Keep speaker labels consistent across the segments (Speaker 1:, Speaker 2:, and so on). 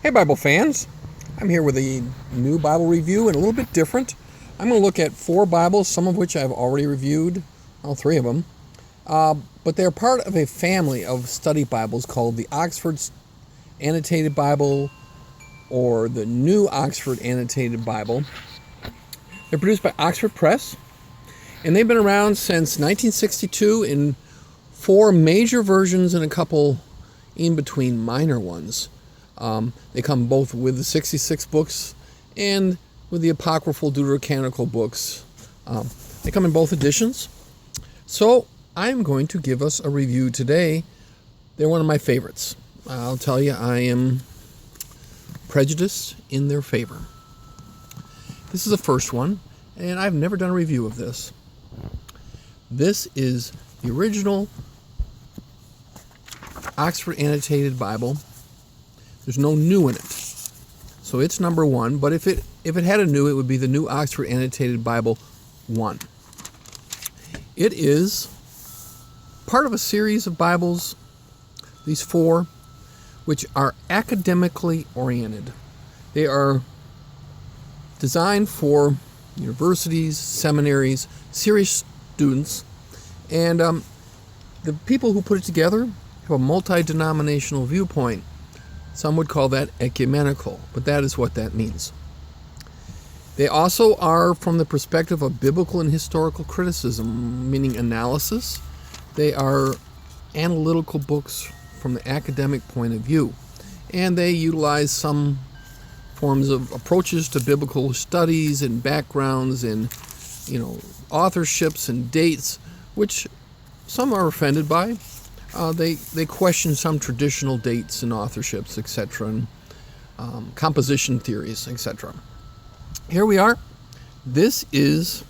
Speaker 1: Hey Bible fans, I'm here with a new Bible review and a little bit different. I'm going to look at 4 Bibles, some of which I've already reviewed, all 3 of them, but they're part of a family of study Bibles called the Oxford Annotated Bible or the New Oxford Annotated Bible. They're produced by Oxford Press, and they've been around since 1962 in 4 major versions and a couple in between minor ones. They come both with the 66 books and with the apocryphal deuterocanonical books. They come in both editions. So I'm going to give us a review today. They're one of my favorites. I'll tell you, I am prejudiced in their favor. This is the first one, and I've never done a review of this. This is the original Oxford Annotated Bible. There's no new in it, so it's number 1. But if it had a new, it would be the New Oxford Annotated Bible 1. It is part of a series of Bibles, these 4, which are academically oriented. They are designed for universities, seminaries, serious students, and the people who put it together have a multi-denominational viewpoint. Some would call that ecumenical, but that is what that means. They also are from the perspective of biblical and historical criticism, meaning analysis. They are analytical books from the academic point of view, and they utilize some forms of approaches to biblical studies and backgrounds and, authorships and dates, which some are offended by. They question some traditional dates and authorships, etc., and composition theories, etc. Here we are. This is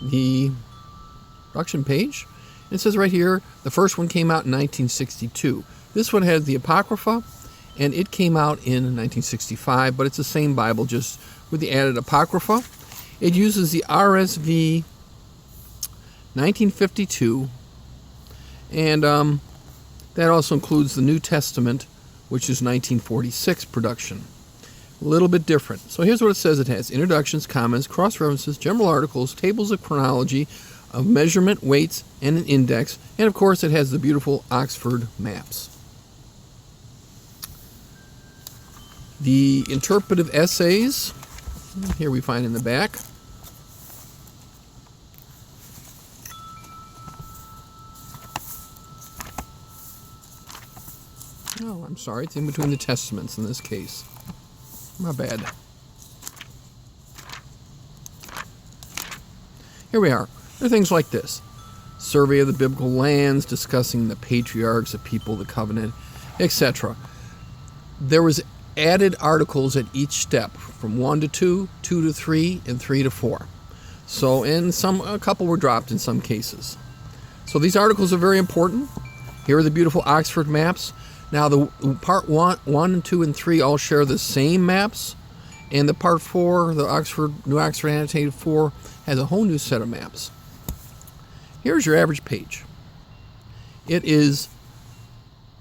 Speaker 1: the production page. It says right here, the first one came out in 1962. This one has the Apocrypha, and it came out in 1965, but it's the same Bible, just with the added Apocrypha. It uses the RSV 1952, and that also includes the New Testament, which is 1946 production. A little bit different. So here's what it says. It has introductions, comments, cross-references, general articles, tables of chronology, of measurement, weights, and an index. And of course it has the beautiful Oxford maps. The interpretive essays, here we find in the back. Oh, I'm sorry, it's in between the testaments in this case. My bad. Here we are. There are things like this. Survey of the biblical lands, discussing the patriarchs, the people of the covenant, etc. There was added articles at each step, from 1 to 2, 2 to 3, and 3 to 4. So, and a couple were dropped in some cases. So these articles are very important. Here are the beautiful Oxford maps. Now, the part 1, 2, and 3 all share the same maps, and the part 4, the New Oxford Annotated 4, has a whole new set of maps. Here's your average page. It is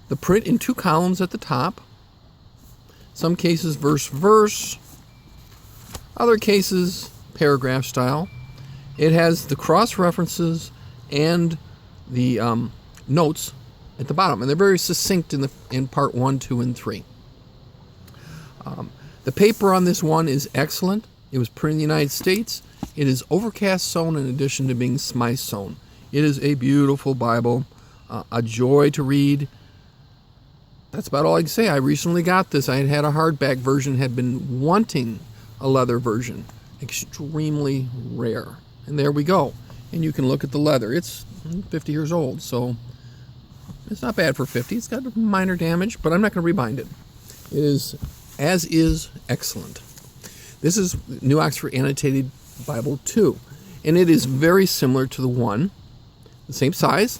Speaker 1: the print in 2 columns at the top. Some cases verse for verse, other cases paragraph style. It has the cross references and the notes at the bottom, and they're very succinct in part 1, 2, and 3. The paper on this one is excellent. It was printed in the United States. It is overcast sewn in addition to being smythe sewn. It is a beautiful Bible, a joy to read. That's about all I can say. I recently got this. I had a hardback version, had been wanting a leather version. Extremely rare. And there we go. And you can look at the leather. It's 50 years old, so it's not bad for 50. It's got minor damage, but I'm not going to rebind it. It is, as is, excellent. This is New Oxford Annotated Bible 2, and it is very similar to the 1, the same size.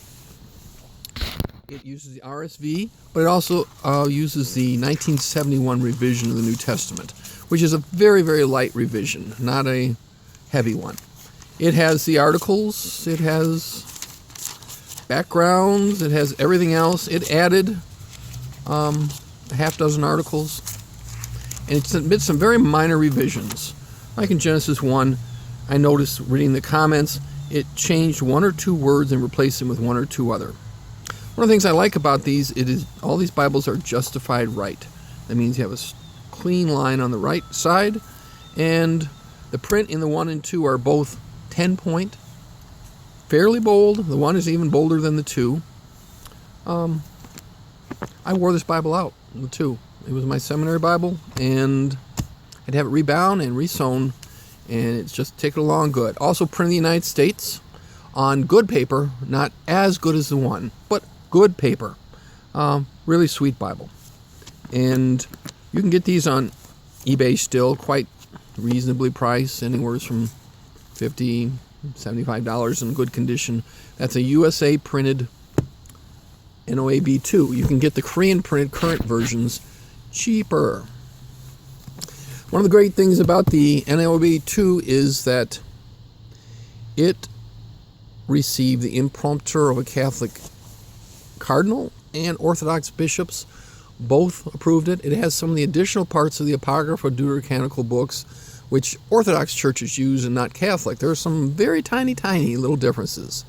Speaker 1: It uses the RSV, but it also uses the 1971 revision of the New Testament, which is a very, very light revision, not a heavy one. It has the articles, it has backgrounds, it has everything else. It added a half dozen articles. and it's been some very minor revisions. Like in Genesis 1, I noticed reading the comments, it changed one or two words and replaced them with one or two other. One of the things I like about these, all these Bibles are justified right. That means you have a clean line on the right side, and the print in the 1 and 2 are both 10-point, fairly bold. The 1 is even bolder than the 2. I wore this Bible out, the 2. It was my seminary Bible, and I'd have it rebound and resewn, and it's just ticking along good. Also printed in the United States on good paper, not as good as the 1, but good paper. Really sweet Bible. And you can get these on eBay still, quite reasonably priced, anywhere from $50, $75 in good condition. That's a USA printed NOAB 2. You can get the Korean printed current versions cheaper. One of the great things about the NOAB 2 is that it received the imprimatur of a Catholic cardinal and Orthodox bishops. Both approved it. It has some of the additional parts of the Apocrypha Deuterocanonical books, which Orthodox churches use and not Catholic. There are some very tiny little differences.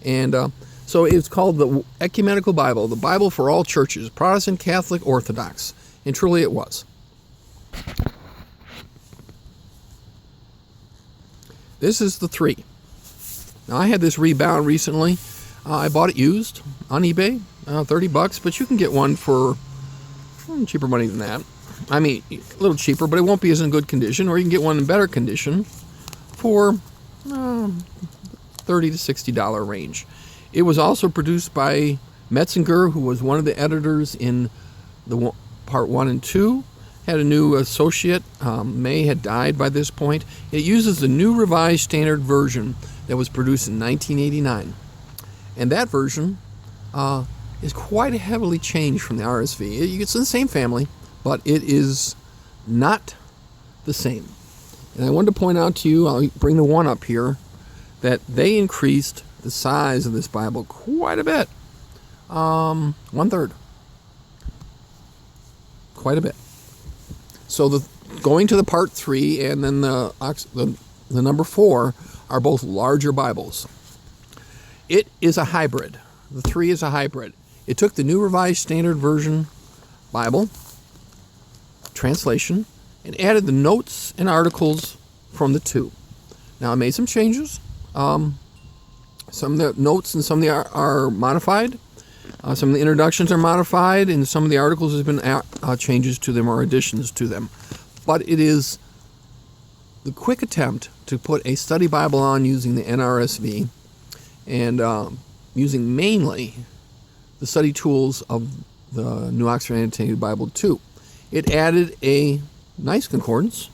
Speaker 1: And so it's called the Ecumenical Bible, the Bible for all churches, Protestant, Catholic, Orthodox. And truly it was. This is the 3. Now I had this rebound recently. I bought it used on eBay, $30, but you can get one for cheaper money than that. I mean, a little cheaper, but it won't be as in good condition, or you can get one in better condition for $30 to $60 range. It was also produced by Metzinger, who was one of the editors in the part 1 and 2. Had a new associate. May had died by this point. It uses the New Revised Standard Version that was produced in 1989. And that version is quite heavily changed from the RSV. It's in the same family, but it is not the same. And I wanted to point out to you, I'll bring the 1 up here, that they increased the size of this Bible quite a bit. 1/3. Quite a bit. So going to the part 3 and then the number 4 are both larger Bibles. It is a hybrid. The 3 is a hybrid. It took the New Revised Standard Version Bible translation and added the notes and articles from the 2. Now I made some changes. Some of the notes and some of the are modified. Some of the introductions are modified, and some of the articles have been changes to them or additions to them. But it is the quick attempt to put a study Bible on using the NRSV and using mainly the study tools of the New Oxford Annotated Bible 2. It added a nice concordance,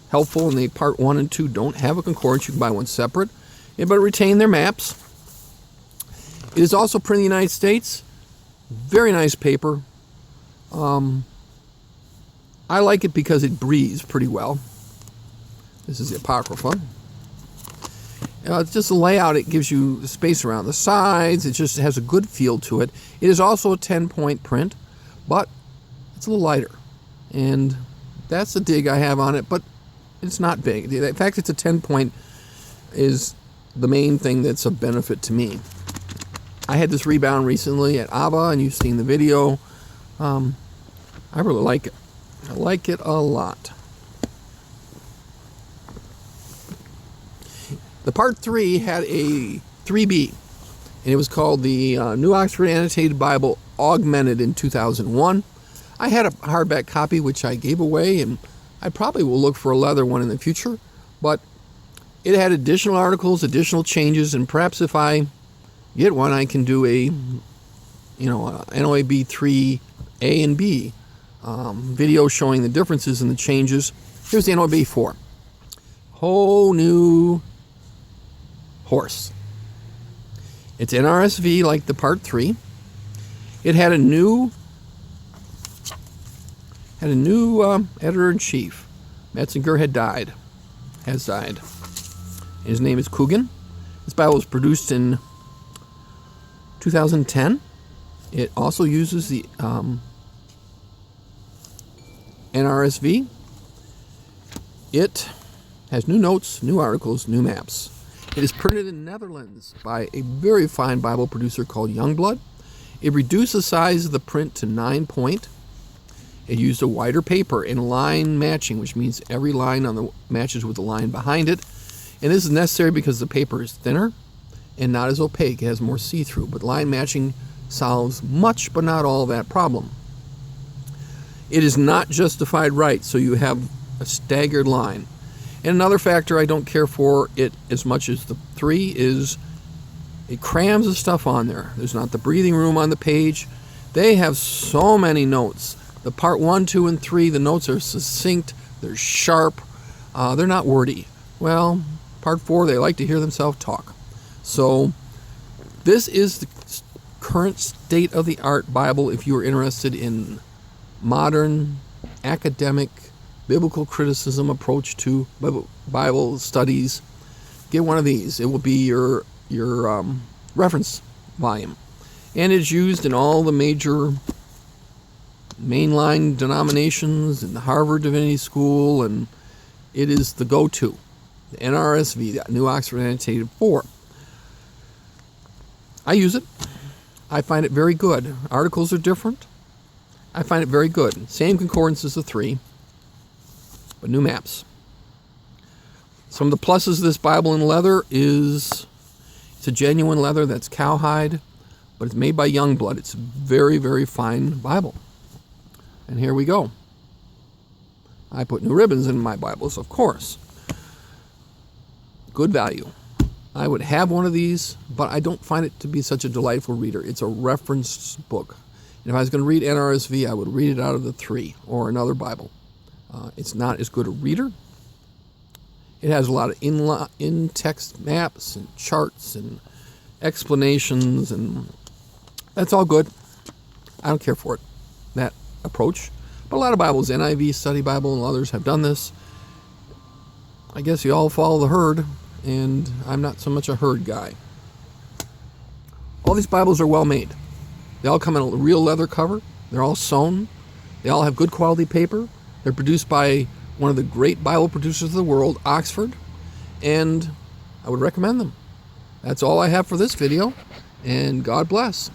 Speaker 1: helpful, and the part 1 and 2 don't have a concordance. You can buy one separate, but retain their maps. It is also printed in the United States. Very nice paper. I like it because it breathes pretty well. This is the Apocrypha. It's just the layout. It gives you the space around the sides. It just has a good feel to it. It is also a 10-point print, but it's a little lighter. And that's the dig I have on it, but it's not big. The fact it's a 10-point is the main thing that's of benefit to me. I had this rebound recently at ABBA, and you've seen the video. I really like it. I like it a lot. The part 3 had a 3B, and it was called the New Oxford Annotated Bible Augmented in 2001. I had a hardback copy, which I gave away, and I probably will look for a leather one in the future, but it had additional articles, additional changes, and perhaps if I get one, I can do a NOAB 3A and B video showing the differences and the changes. Here's the NOAB 4. Whole new horse. It's NRSV like the part 3. It had a new editor-in-chief. Metzinger has died. His name is Coogan. This Bible was produced in 2010. It also uses the NRSV. It has new notes, new articles, new maps. It is printed in Netherlands by a very fine Bible producer called Youngblood. It reduced the size of the print to 9-point. It used a wider paper and line matching, which means every line on the matches with the line behind it. And this is necessary because the paper is thinner and not as opaque. It has more see-through, but line matching solves much but not all of that problem. It is not justified right, so you have a staggered line. And another factor I don't care for it as much as the 3 is it crams the stuff on there. There's not the breathing room on the page. They have so many notes. The part 1, 2, and 3, the notes are succinct, they're sharp, they're not wordy. Well, part 4, they like to hear themselves talk. So this is the current state-of-the-art Bible if you are interested in modern, academic, biblical criticism approach to Bible studies. Get one of these. It will be your reference volume. And it's used in all the major mainline denominations in the Harvard Divinity School, and it is the go-to. The NRSV, the New Oxford Annotated 4. I use it. I find it very good. Articles are different. I find it very good. Same concordance as the 3, but new maps. Some of the pluses of this Bible in leather is it's a genuine leather that's cowhide, but it's made by Youngblood. It's a very, very fine Bible. And here we go. I put new ribbons in my Bibles, of course. Good value. I would have one of these, but I don't find it to be such a delightful reader. It's a reference book. And if I was going to read NRSV, I would read it out of the 3 or another Bible. It's not as good a reader. It has a lot of in-text maps and charts and explanations, and that's all good. I don't care for it, that approach. But a lot of Bibles, NIV Study Bible and others have done this. I guess you all follow the herd, and I'm not so much a herd guy. All these Bibles are well made. They all come in a real leather cover. They're all sewn. They all have good quality paper. They're produced by one of the great Bible producers of the world, Oxford, and I would recommend them. That's all I have for this video, and God bless.